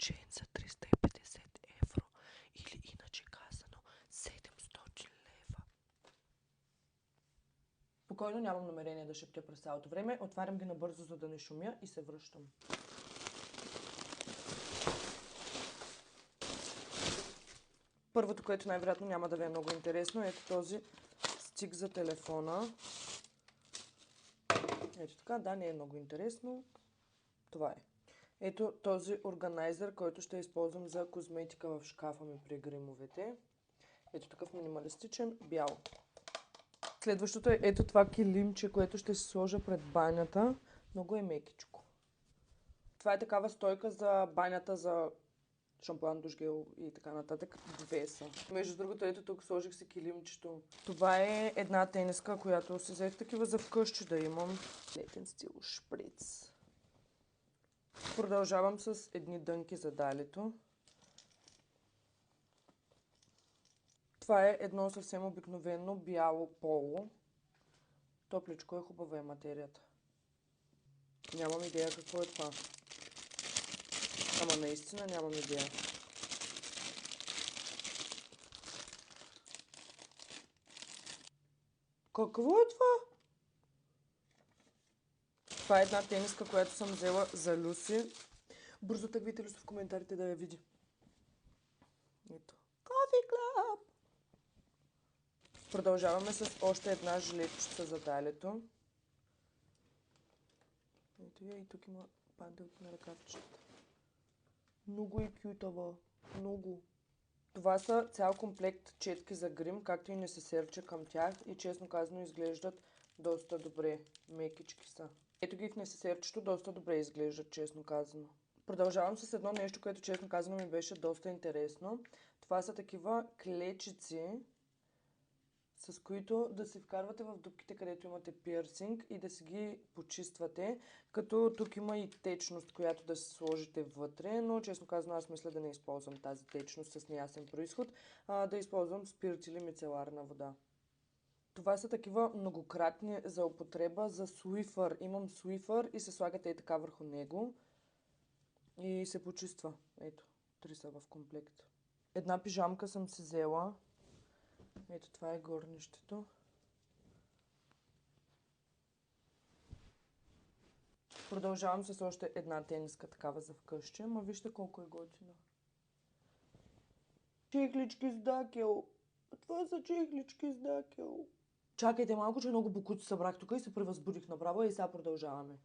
чейн за 350 евро или иначе казано 700 лева. Спокойно, нямам намерение да шептя през цялото време. Отварям ги набързо, за да не шумя и се връщам. Първото, което най-вероятно няма да ви е много интересно, ето този стик за телефона. Ето така, да, не е много интересно. Това е. Ето този органайзер, който ще използвам за козметика в шкафа ми при гримовете. Ето такъв минималистичен, бял. Следващото е ето това килимче, което ще си сложа пред банята. Много е мекичко. Това е такава стойка за банята за шампуан, душ гел и така нататък. Две са. Между другото, ето тук сложих си килимчето. Това е една тениска, която си взех такива за вкъщи да имам. Летен стил шприц. Продължавам с едни дънки за далето. Това е едно съвсем обикновено бяло поло. Топличко е, хубава е материята. Нямам идея какво е това. Ама наистина нямам идея. Какво е това? Това е една тениска, която съм взела за Люси. Бързо тъгвите Люси в коментарите да я види. Ето. Coffee Club! Продължаваме с още една жилетчица за далето. Ето я и тук има панделки на ръкавчета. Много е кютава. Много. Това са цял комплект четки за грим, както и несесерче към тях и честно казано изглеждат доста добре. Мекички са. Ето ги в несесерчето, доста добре изглеждат, честно казано. Продължавам с едно нещо, което честно казано ми беше доста интересно. Това са такива клечици, с които да си вкарвате в дупките, където имате пирсинг и да си ги почиствате, като тук има и течност, която да си сложите вътре, но честно казано аз мисля да не използвам тази течност с неясен происход, да използвам спирт или мицеларна вода. Това са такива многократни за употреба за суифър. Имам суифър и се слагате и така върху него и се почиства. Ето, 3 са в комплект. Една пижамка съм си взела. Ето това е горнището. Продължавам с още една тениска такава за вкъщи, ама вижте колко е готина. Чехлички с дакел. Това са чехлички с дакел. Чакайте малко, че много бокуци събрах тук и се превъзбудих направо и сега продължаваме.